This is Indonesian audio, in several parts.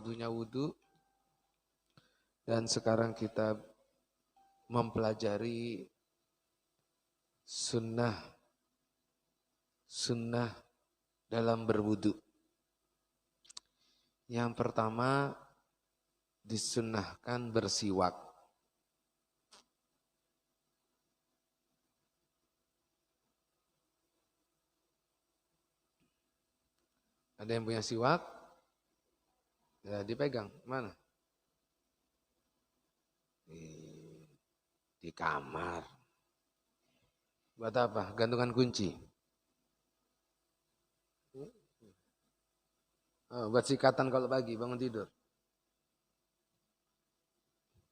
fardunya wudu. Dan sekarang kita mempelajari sunnah dalam berwudu. Yang pertama, disunnahkan bersiwak. Ada yang punya siwak? Ya, dipegang. Mana? Di kamar. Buat apa? Gantungan kunci. Oh, buat sikatan kalau pagi bangun tidur.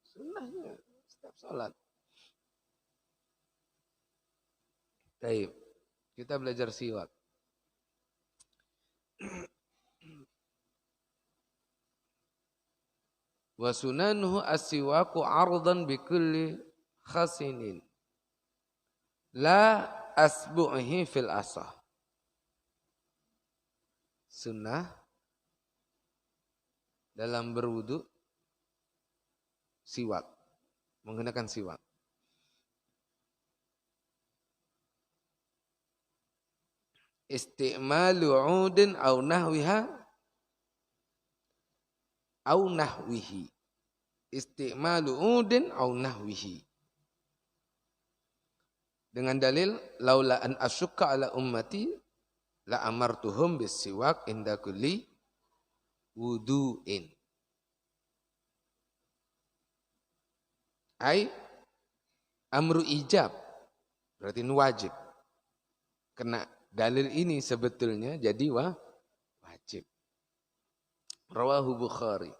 Sunnahnya setiap sholat. Baik, kita belajar siwak. Wa sunanuhu as-siwaku 'ardan bi kulli khasinin la asbu'ihi fil asah. Sunnah dalam berwudu siwak, menggunakan siwak. Isti'malu 'udin aw nahwiha au nahwihi. Isti'malu udin au nahwihi. Dengan dalil laula an asyukka ala ummati la amartuhum bisiwak inda kulli wudu'in. Ai amru ijab, berarti ini wajib. Kena dalil ini sebetulnya jadi wajib. Rawahu Bukhari.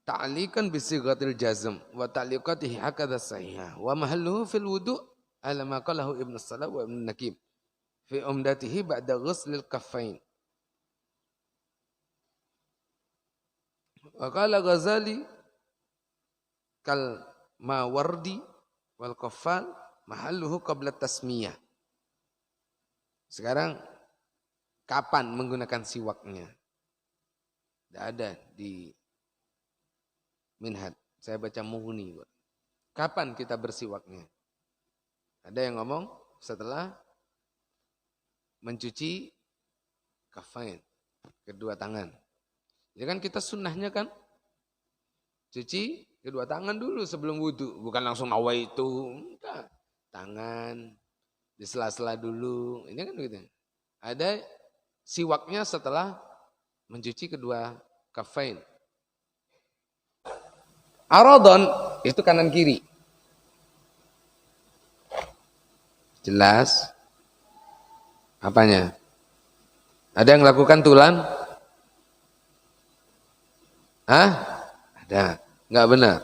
Ta'liqan bisighatil jazm wa ta'liqatihi hakadha sahihah wa mahalluhu fil wudu' ala ma qalahu Ibnu Salah wa Ibnu Nakib fi umdatihi ba'da ghuslil kaffain. Wa qala Ghazali kal mawardi wal qaffal mahalluhu qabla tasmiyah. Sekarang kapan menggunakan siwaknya? Tidak ada di Minhaj. Saya baca Mughni. Kapan kita bersiwaknya? Ada yang ngomong setelah mencuci kafain, kedua tangan. Ya kan kita sunnahnya kan cuci kedua tangan dulu sebelum wudu. Bukan langsung nawaitu. Enggak. Tangan di sela-sela dulu. Ini kan begitu. Ada siwaknya setelah mencuci kedua kafain. Aradon itu kanan kiri. Jelas? Apanya? Ada yang lakukan tulan? Hah? Ada. Enggak benar.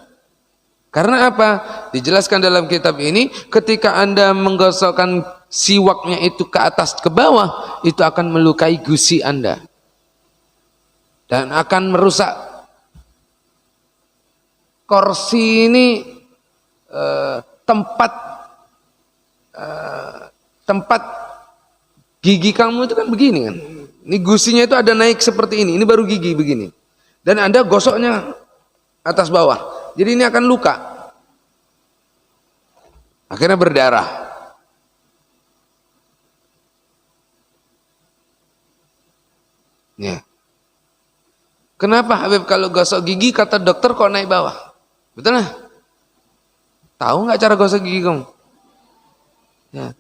Karena apa? Dijelaskan dalam kitab ini, ketika Anda menggosokkan siwaknya itu ke atas ke bawah, itu akan melukai gusi Anda. Dan akan merusak kursi ini, tempat gigi kamu itu kan begini kan. Ini gusinya itu ada naik seperti ini baru gigi begini. Dan Anda gosoknya atas bawah. Jadi ini akan luka. Akhirnya berdarah. Ya. Kenapa Habib kalau gosok gigi kata dokter kok naik bawah? Betul lah? Tahu nggak cara gosok gigi kamu? Ya.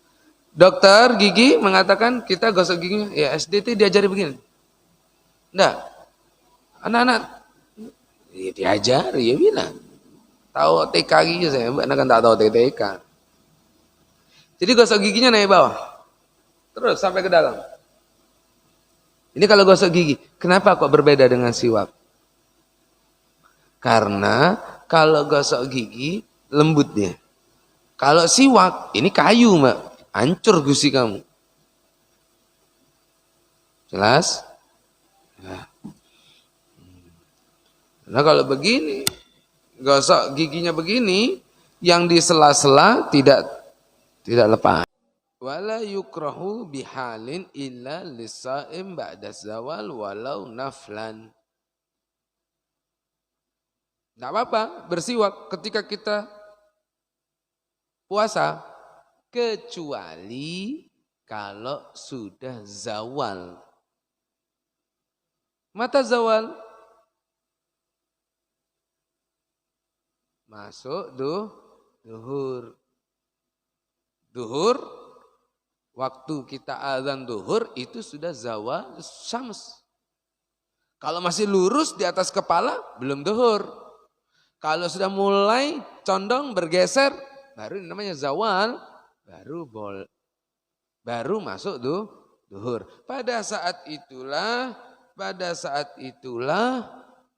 Dokter gigi mengatakan kita gosok giginya, ya SDT diajari begini. Enggak. Anak-anak ya diajari, ya bilang. Tahu TK gigi saya, anak kan tak tahu TK. Jadi gosok giginya naik bawah. Terus sampai ke dalam. Ini kalau gosok gigi, kenapa kok berbeda dengan siwak? Karena kalau gosok gigi lembut dia. Kalau siwak, ini kayu mbak, hancur gusi kamu. Jelas? Nah kalau begini, gosok giginya begini, yang di sela-sela tidak lepas. Wala yukrahu bihalin illa lisaim ba'da zawal walau naflan. Tidak apa-apa bersiwak ketika kita puasa, kecuali kalau sudah zawal. Mata zawal. Masuk duhur. Duhur, waktu kita azan duhur itu sudah zawal syams. Kalau masih lurus di atas kepala, belum duhur. Kalau sudah mulai condong bergeser, baru namanya zawal, baru masuk duhur. Pada saat itulah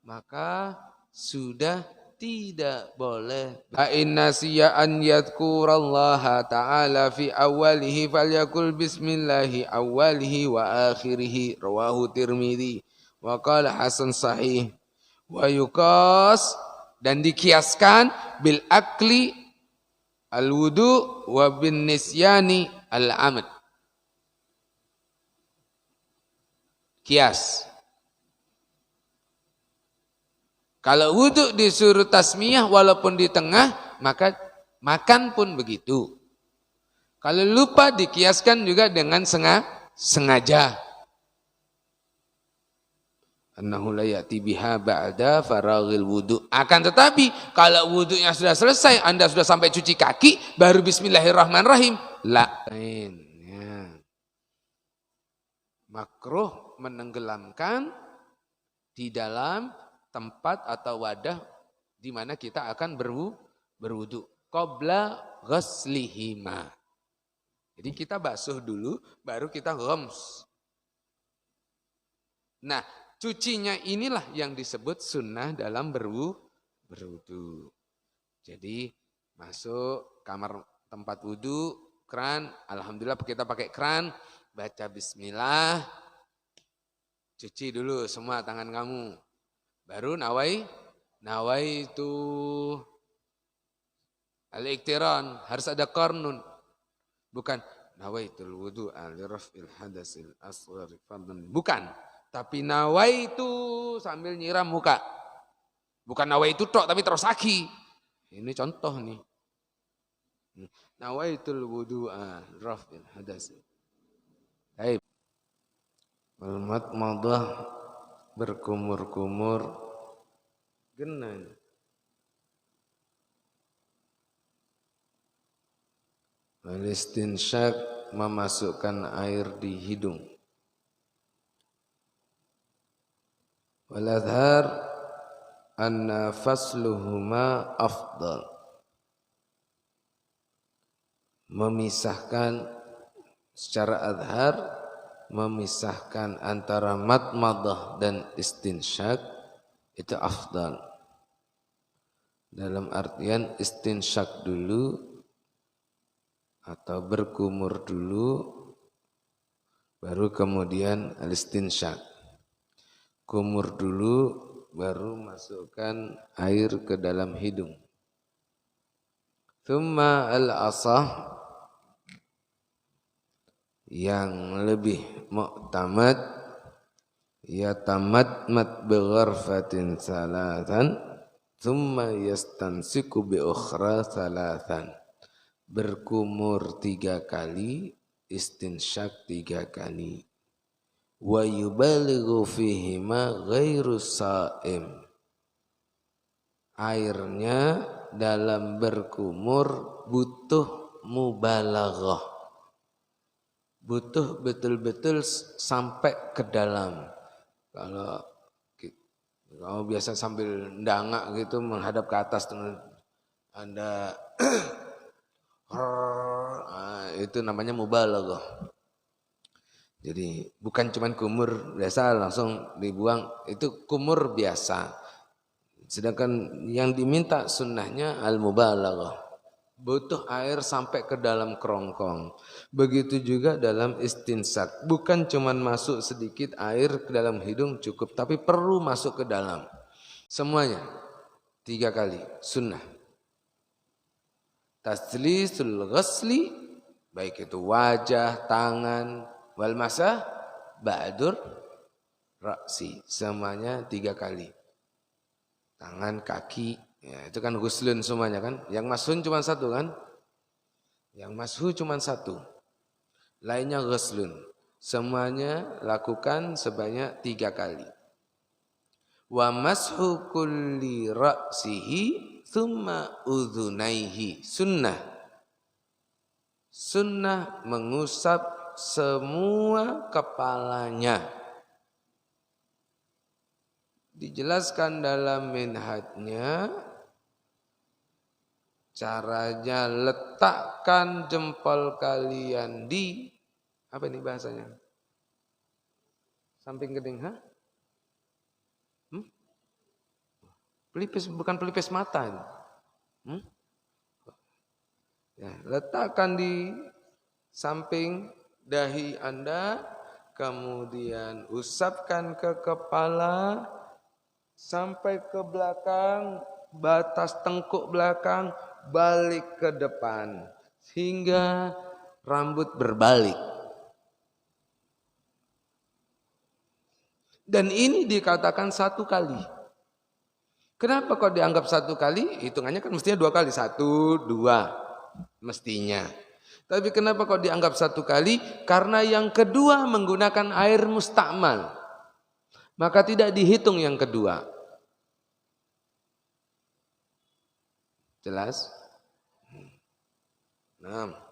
maka sudah tidak boleh. Inna siya an yadhkurallaha ta'ala fi awalihi falyakul bismillahi awalihi wa akhirihi rawahu Tirmidzi wa qala hasan sahih wa yuqas dan dikiaskan bil akli al wudu wa bin nisyani al amad. Kias. Kalau wudu disuruh tasmiyah walaupun di tengah, maka makan pun begitu. Kalau lupa dikiaskan juga dengan sengaja. Annahu la ya'ti biha ba'da faraghil wudu. Akan tetapi kalau wudunya sudah selesai, Anda sudah sampai cuci kaki, baru bismillahirrahmanirrahim. Ya. Makruh menenggelamkan di dalam tempat atau wadah di mana kita akan berwudu. Qabla ghaslihima. Jadi kita basuh dulu, baru kita ghams. Nah, cucinya inilah yang disebut sunnah dalam berwudu. Jadi masuk kamar tempat wudu, keran, alhamdulillah kita pakai keran, baca bismillah, cuci dulu semua tangan kamu. Baru nawaitu al-iktiran, harus ada qarnun. Bukan nawaitul wudu al-raf'il hadasil asghar fardun. Bukan. Tapi nawaitu sambil nyiram muka. Bukan nawaitu tok tapi terus aki. Ini contoh nih. Nawaitul wudu'a raf'il hadas. Baik. Madmadah berkumur-kumur genang. Al-istinsyak memasukkan air di hidung. Wal-adhar anna fasluhuma afdal. Memisahkan secara adhar, memisahkan antara madmadah dan istinsyak itu afdal. Dalam artian istinsyak dulu atau berkumur dulu, baru kemudian al-istinsyak. Kumur dulu, baru masukkan air ke dalam hidung. Thumma al-asah, yang lebih mu'tamad, yatamadmad bigharfatin salatan, thumma yastansiku bi ukhra salatan. Berkumur 3 kali, istinsyak 3 kali. Wa yubalighu fihima ghairu sa'im. Airnya dalam berkumur butuh mubalaghah. Butuh betul-betul sampai ke dalam. Kalau biasa sambil ndangak gitu menghadap ke atas, Anda itu namanya mubalaghah. Jadi bukan cuma kumur biasa langsung dibuang, itu kumur biasa. Sedangkan yang diminta sunnahnya al-mubalaghah. Butuh air sampai ke dalam kerongkong. Begitu juga dalam istinsak. Bukan cuma masuk sedikit air ke dalam hidung cukup, tapi perlu masuk ke dalam. Semuanya 3 kali sunnah. Taslisul ghasli Baik itu wajah, tangan, wal masah ba'dur ra'si. Semuanya 3 kali. Tangan, kaki, ya, itu kan ghuslun semuanya kan. Yang mashun cuma 1 kan. Yang mashu cuma 1. Lainnya ghuslun. Semuanya lakukan sebanyak 3 kali. Wa mashu kulli ra'sihi thumma udhunaihi. Sunnah mengusap semua kepalanya. Dijelaskan dalam minhajnya, caranya letakkan jempol kalian di, apa ini bahasanya? Samping kening, ha? Pelipis, bukan pelipis mata. Ya, letakkan di samping dahi Anda, kemudian usapkan ke kepala sampai ke belakang, batas tengkuk belakang, balik ke depan hingga rambut berbalik. Dan ini dikatakan 1 kali. Kenapa kok dianggap 1 kali? Hitungannya kan mestinya 2 kali. 1, 2 mestinya. Tapi kenapa kok dianggap 1 kali? Karena yang kedua menggunakan air mustakmal. Maka tidak dihitung yang kedua. Jelas? Nah.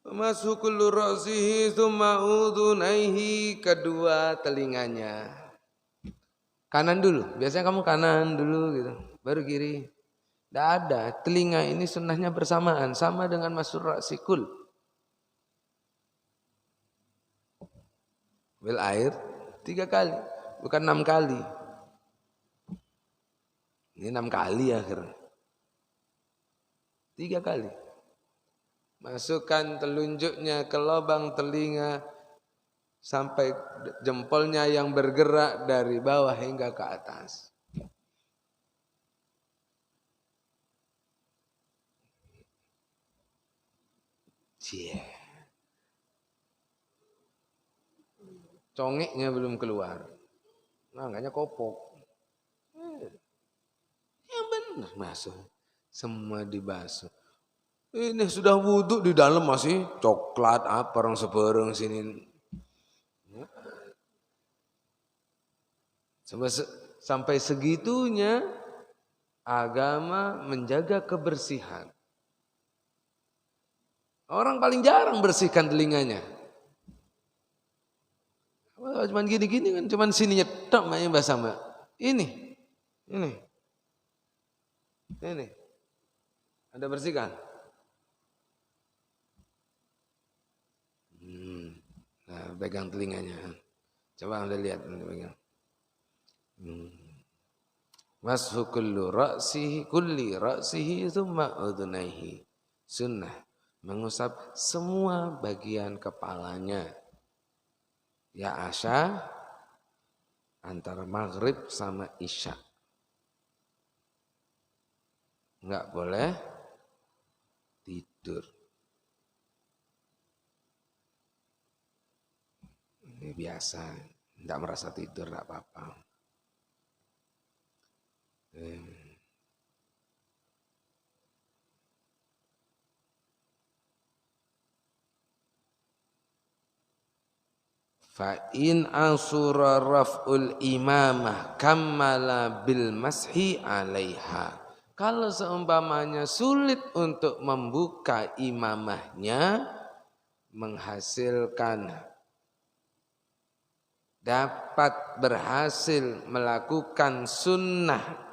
Masukul ra'sihi tsumma udhunaihi, kedua telinganya. Kanan dulu, biasanya kamu kanan dulu gitu, baru kiri. Tidak ada, telinga ini sunnahnya bersamaan, sama dengan masuk ra'sikul. Ambil air 3 kali, bukan 6 kali. Ini 6 kali akhirnya. 3 kali. Masukkan telunjuknya ke lubang telinga sampai jempolnya yang bergerak dari bawah hingga ke atas. Congeknya belum keluar. Makanya kopok. Yang benar masuk. Semua dibasuh. Ini sudah wudhu di dalam masih coklat apa orang sebereng sini. Sampai segitunya agama menjaga kebersihan. Orang paling jarang bersihkan telinganya. Cuman gini-gini kan, cuman sini nyetok makanya bahasa Mbak. Ini. Ada bersihkan? Nah, pegang telinganya. Coba Anda lihat, pegang. Mashu kulli ra'sihi thumma udhunaihi. Sunnah mengusap semua bagian kepalanya. Ya Asya antara maghrib sama isya. Enggak boleh tidur. Ini biasa, enggak merasa tidur enggak apa-apa. Fa in asura raf'ul imamah kammala bil mashi 'alaiha. Kalau seumpamanya sulit untuk membuka imamahnya, menghasilkan dapat berhasil melakukan sunnah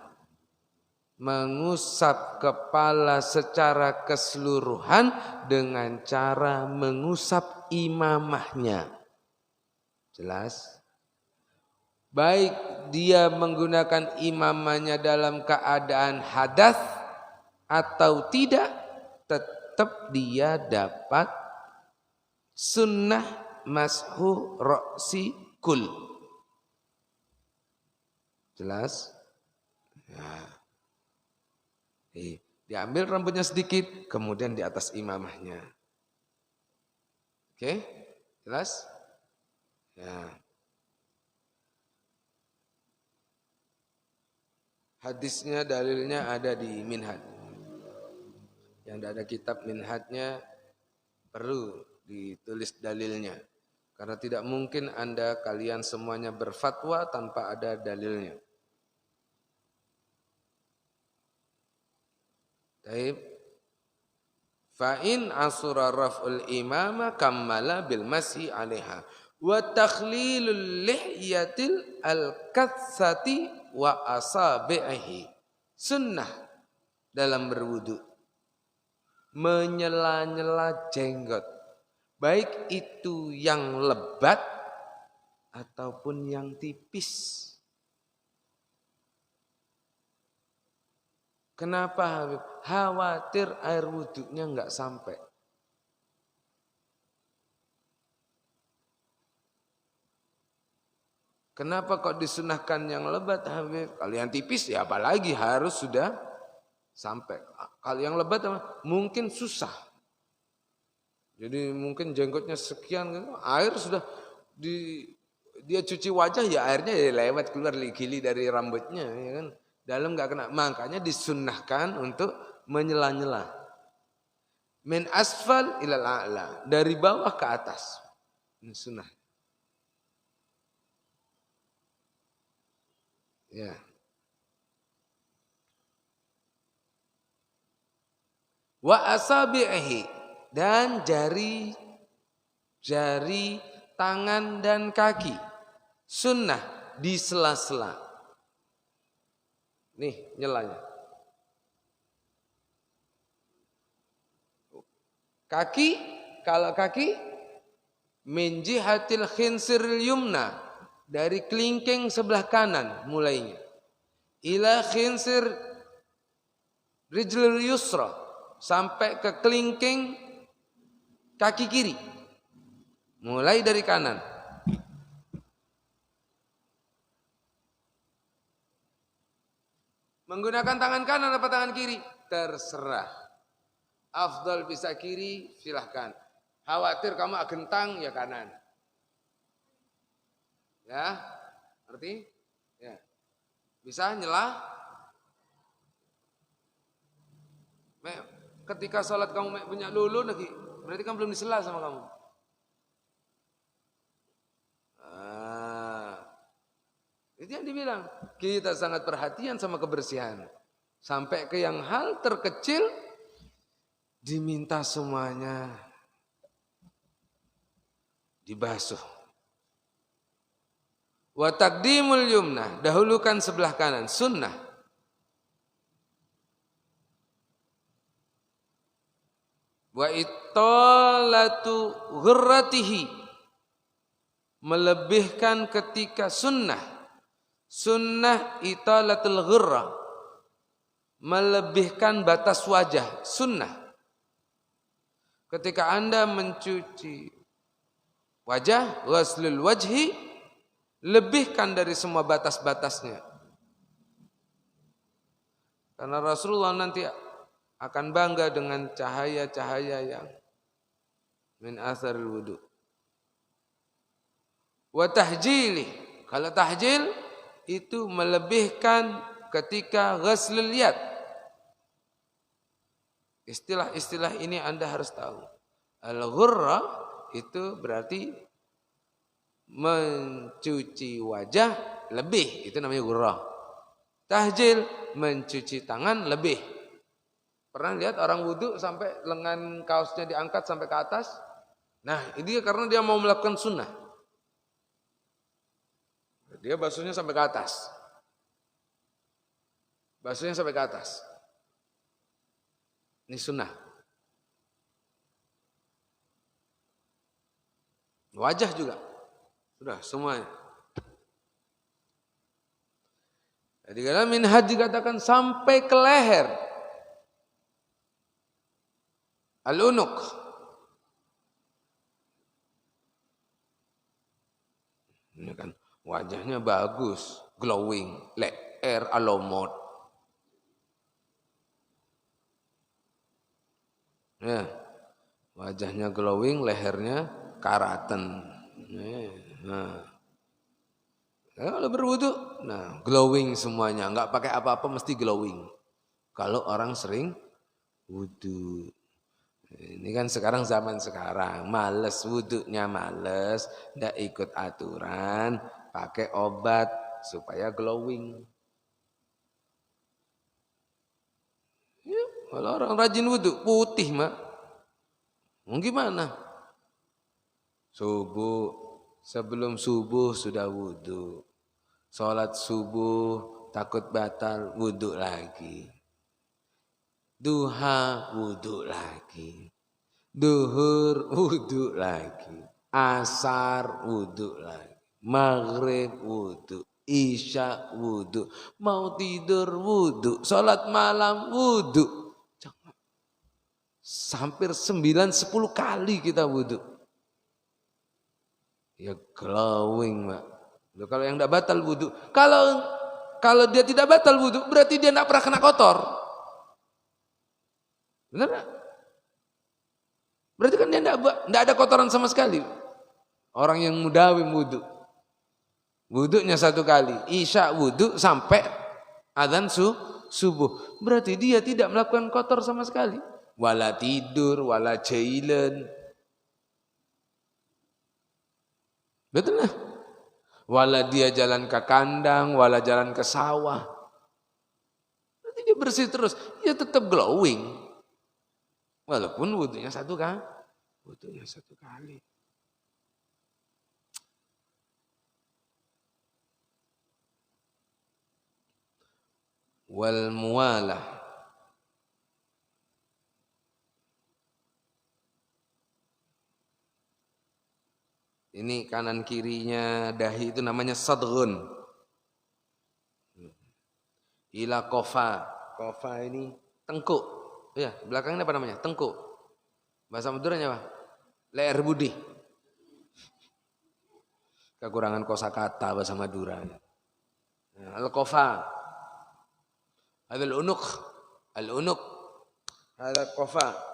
mengusap kepala secara keseluruhan dengan cara mengusap imamahnya. Jelas? Baik dia menggunakan imamahnya dalam keadaan hadas atau tidak, tetap dia dapat sunnah mashu ra'si kul. Jelas? Ya. Diambil rambutnya sedikit, kemudian di atas imamahnya. Oke? Jelas? Ya. Hadisnya, dalilnya ada di Minhaj. Yang ada kitab Minhajnya perlu ditulis dalilnya. Karena tidak mungkin kalian semuanya berfatwa tanpa ada dalilnya. Taib. Fa'in asura raf'ul imama kammala bil masih 'alaiha wa takhlilul lihyatil al-katsati wa asabihi. Sunnah dalam berwudu menyela-nyela jenggot, baik itu yang lebat ataupun yang tipis. Kenapa Habib? Khawatir air wudhunya enggak sampai. Kenapa kok disunahkan yang lebat Habib? Kalau yang tipis ya apalagi harus sudah sampai. Kalau yang lebat mungkin susah. Jadi mungkin jenggotnya sekian, air sudah dia cuci wajah ya airnya ya lewat keluar gili dari rambutnya, ya kan? Dalam nggak kena, makanya disunnahkan untuk menyela-nyela. Min asfal ilal a'la, dari bawah ke atas. Ini sunnah. Ya. Wa asabihi, dan jari tangan dan kaki. Sunnah di sela-sela. Nih nyelanya. Kaki, kalau kaki min jihatil khinsiril yumna, dari kelingking sebelah kanan mulainya. Ila khinsir rijlil yusra, sampai ke kelingking kaki kiri. Mulai dari kanan. Menggunakan tangan kanan atau tangan kiri? Terserah. Afdal bisa kiri, silahkan. Khawatir kamu agentang, ya kanan. Ya, ngerti? Ya. Bisa nyela? Ketika sholat kamu punya lulu lagi, berarti kan belum disela sama kamu. Itu yang dibilang, kita sangat perhatian sama kebersihan. Sampai ke yang hal terkecil, diminta semuanya dibasuh. Wa taqdimul yumna, dahulukan sebelah kanan, sunnah. Wa ittalatu ghurratihi, melebihkan ketika sunnah. Sunnah italatul ghurrah, melebihkan batas wajah, sunnah. Ketika Anda mencuci wajah, ghuslul wajhi, lebihkan dari semua batas-batasnya. Karena Rasulullah nanti akan bangga dengan cahaya-cahaya yang min atharil wudu. Wa tahjili, kalau tahjil itu melebihkan ketika ghuslul yad. Istilah-istilah ini Anda harus tahu. Al-ghurra itu berarti mencuci wajah lebih, itu namanya ghurra. Tahjil mencuci tangan lebih. Pernah lihat orang wudu sampai lengan kaosnya diangkat sampai ke atas? Nah, ini karena dia mau melakukan sunnah. Dia basuhnya sampai ke atas. Basuhnya sampai ke atas. Ini sunnah. Wajah juga. Sudah semuanya. Jadi dalam minhaj dikatakan sampai ke leher. Al-unuq. Ini kan wajahnya bagus. glowing, leher alomot. Ya, wajahnya glowing, lehernya karaten. Nah, kalau berwudu, nah glowing semuanya, nggak pakai apa-apa mesti glowing. Kalau orang sering wudu. Ini kan sekarang zaman sekarang, males wudunya males, ndak ikut aturan, pakai obat supaya glowing. Ya, kalau orang rajin wudu putih mak, mau gimana? Subuh, sebelum subuh sudah wudu, sholat subuh takut batal wudu lagi. Duha wudu lagi, duhur wudu lagi, asar wudu lagi, maghrib wudu, isya wudu, mau tidur wudu, sholat malam wudu. Hampir 9-10 kali kita wudu. Ya glowing mak. Kalau yang tidak batal wudu, kalau dia tidak batal wudu berarti dia tidak pernah kena kotor. Benar gak? Berarti kan dia tidak ada kotoran sama sekali. Orang yang mudawim wudu, wudunya 1 kali, isya wudu sampai adzan subuh. Berarti dia tidak melakukan kotor sama sekali. Wala tidur, wala jailan. Betul lah. Wala dia jalan ke kandang, wala jalan ke sawah. Berarti dia bersih terus, dia tetap glowing. Walaupun wudunya 1 kali. Wudunya 1 kali. Wal muwalah. Ini kanan kirinya dahi itu namanya sadghun. Ila kofa. Kofa ini tengkuk. Ya, belakangnya apa namanya? Tengkuk. Bahasa Maduranya apa? Leher budi. Kekurangan kosakata bahasa Madura. Al-kofa. Al-unuk. Al-unuk. Al-kofa.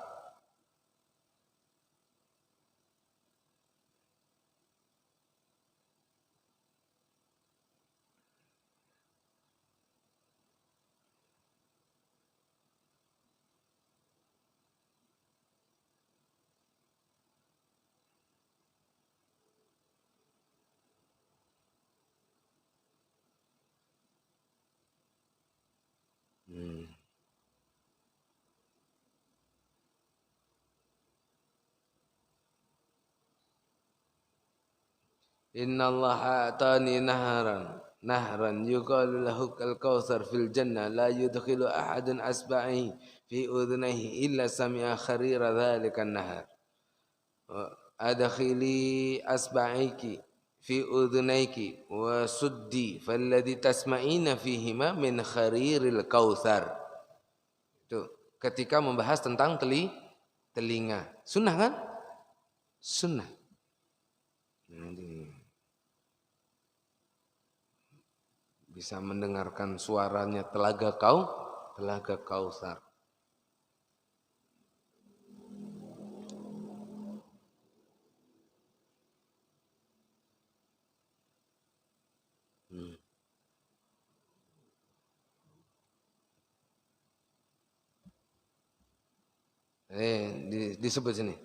Innallaha atani nahran yuqalu lahu al-kautsar fil jannah la yudkhilu ahadun asba'i fi udhunayhi illa sami'a kharira dhalika an-nahar. Adkhili asba'iki fi udhunayki wa suddi falladhi tasma'ina fihima min khariril kautsar. Itu ketika membahas tentang telinga. Sunnah kan? Sunnah. Bisa mendengarkan suaranya telaga Kautsar. Disebut sini.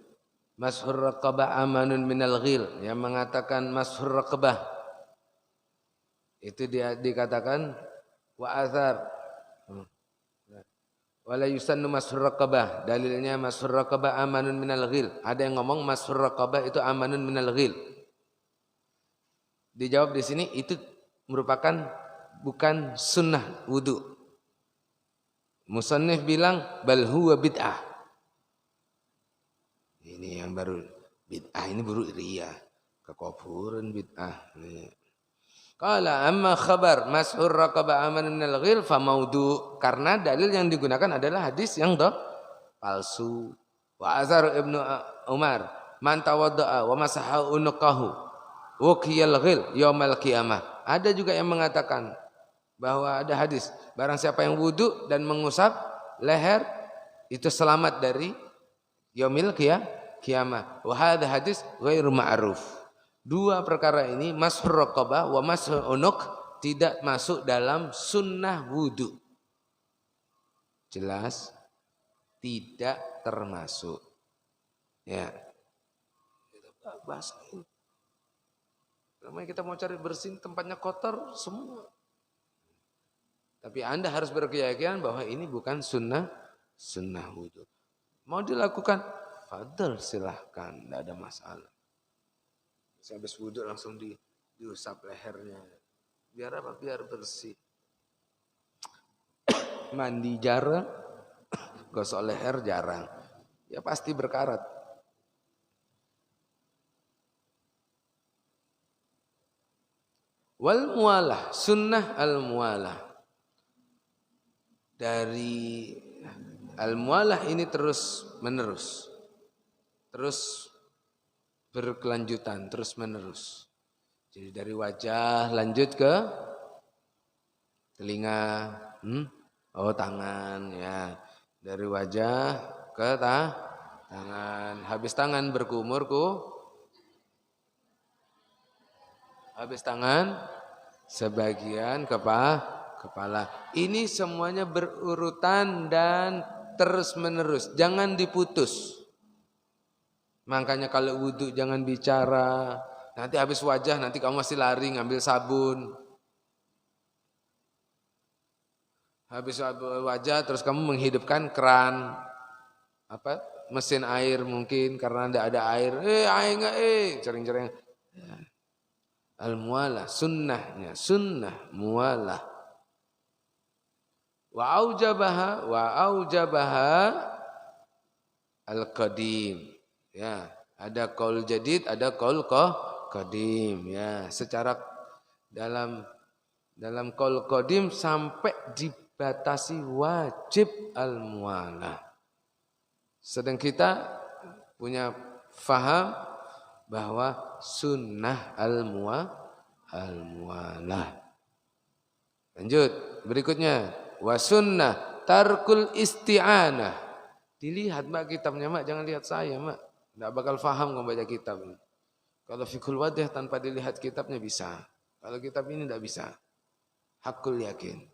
Mashur raqabah amanun minal ghil, yang mengatakan mashur raqabah itu dia dikatakan wa athar. Wala yusannu mashur raqabah, dalilnya mashur raqabah amanun minal ghil. Ada yang ngomong mashur raqabah itu amanun minal ghil. Dijawab di sini itu merupakan bukan sunnah wudu. Musannif bilang bal huwa bid'ah. Ini yang baru bid'ah, ini baru riya, kekufuran bid'ah. Qala amma khabar mashur raqabah amanun minal ghil fa maudhu, karena dalil yang digunakan adalah hadis yang palsu. Wa azhar Ibnu Umar man tawaddaa wa masaha unuqahu waqiyal ghil yaumal qiyamah ada juga yang mengatakan bahwa ada hadis, barang siapa yang wudu dan mengusap leher itu selamat dari yaumil kiamah. Wa hadza hadis ghairu ma'ruf. Dua perkara ini, mashur raqabah wa mashul unuq, tidak masuk dalam sunnah wudu. Jelas tidak termasuk. Ya. Bahasa ini. Namanya kita mau cari bersin, tempatnya kotor semua. Tapi Anda harus berkeyakinan bahwa ini bukan sunnah wudu. Mau dilakukan, fadl silahkan, tidak ada masalah. Habis wudu langsung diusap lehernya. Biar apa? Biar bersih. Mandi jarang, gosok leher jarang. Ya pasti berkarat. Wal mualah, sunnah al mualah. Dari al-mualah ini terus menerus. Terus berkelanjutan, terus menerus. Jadi dari wajah lanjut ke telinga, tangan ya. Dari wajah ke tangan. Habis tangan berkumur habis tangan sebagian kepala. Ini semuanya berurutan dan terus menerus. Jangan diputus. Makanya kalau wudhu jangan bicara. Nanti habis wajah, nanti kamu masih lari ngambil sabun. Habis wajah terus kamu menghidupkan keran. Mesin air mungkin karena tidak ada air. Air enggak Cering-cering. Al-mualah, sunnahnya. Sunnah mualah. Wa aujabaha al-qadim. Ya, ada qaul jadid, ada qaul qadim ya. Secara dalam qaul qadim sampai dibatasi wajib al-mualah. Sedang kita punya faham bahwa sunnah al-mualah. Lanjut berikutnya. Wa sunnah tarkul isti'anah. Dilihat Mbak kitabnya Mbak, jangan lihat saya Mbak. Tidak bakal faham kalau baca kitab ini. Kalau Fiqhul Wadih tanpa dilihat kitabnya bisa. Kalau kitab ini tidak bisa. Hakul yakin.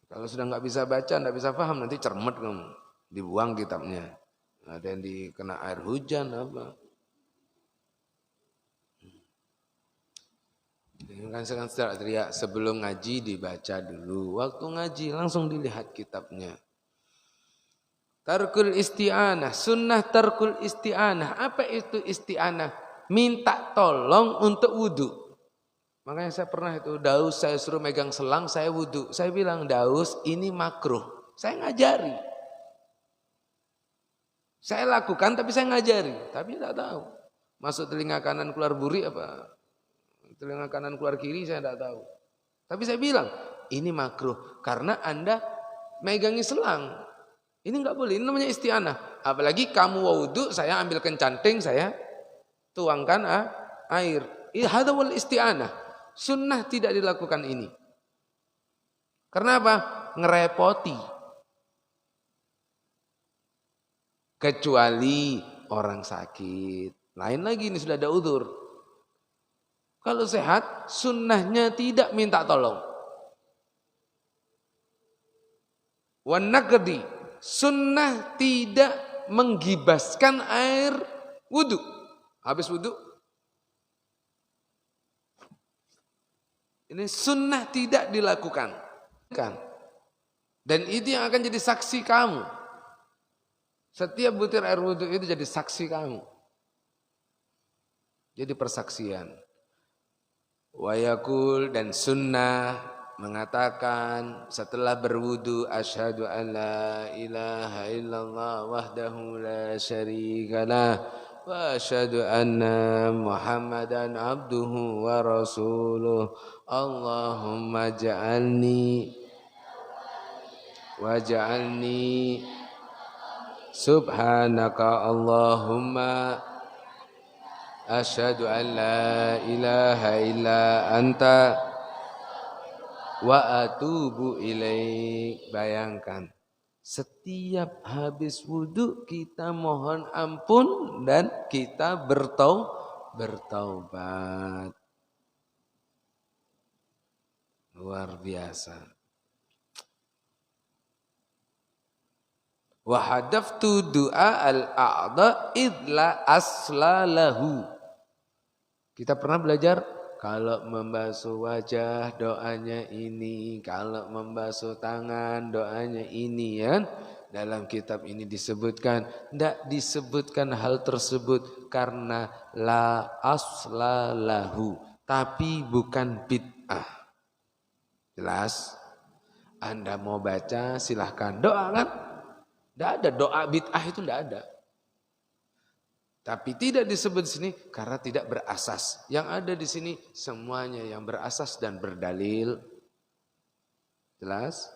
Kalau sudah nggak bisa baca, tidak bisa faham, nanti cermet kamu. Dibuang kitabnya. Ada yang dikena air hujan apa. Kan sekarang teriak sebelum ngaji dibaca dulu. Waktu ngaji langsung dilihat kitabnya. Tarkul isti'anah, sunnah tarkul isti'anah. Apa itu isti'anah? Minta tolong untuk wudu. Makanya saya pernah itu Daus saya suruh megang selang, saya wudu. Saya bilang Daus ini makruh. Saya ngajari. Saya lakukan tapi saya ngajari. Tapi tidak tahu. Masuk telinga kanan keluar buri apa? Telinga kanan keluar kiri saya tidak tahu. Tapi saya bilang, ini makruh. Karena Anda megangi selang. Ini enggak boleh, ini namanya isti'anah. Apalagi kamu wudu, saya ambilkan canting, saya tuangkan air. Hadza wal isti'anah. Sunnah tidak dilakukan ini. Karena apa? Ngerepoti. Kecuali orang sakit. Lain lagi ini sudah ada udzur. Kalau sehat, sunnahnya tidak minta tolong. Wan naqdi, sunnah tidak menggibaskan air wudu. Habis wudu, ini sunnah tidak dilakukan. Dan itu yang akan jadi saksi kamu. Setiap butir air wudu itu jadi saksi kamu. Jadi persaksian. Wayakul dan sunnah mengatakan setelah berwudu asyhadu an la ilaha illallah wahdahu la syarikalah wa asyhadu anna muhammadan abduhu wa rasuluh Allahumma ja'alni waj'alni subhanaka Allahumma asyhadu an la ilaha illa anta wa atubu ilaik. Bayangkan, setiap habis wudhu kita mohon ampun dan kita bertaubat. Luar biasa. Wa hadaftu du'a al-a'dha idla aslalahu. Kita pernah belajar kalau membasuh wajah doanya ini, kalau membasuh tangan doanya ini ya. Dalam kitab ini disebutkan, tidak disebutkan hal tersebut karena la aslalahu, tapi bukan bid'ah. Jelas? Anda mau baca silahkan. Doa kan? Tidak ada doa bid'ah, itu tidak ada. Tapi tidak disebut di sini karena tidak berasas. Yang ada di sini semuanya yang berasas dan berdalil. Jelas?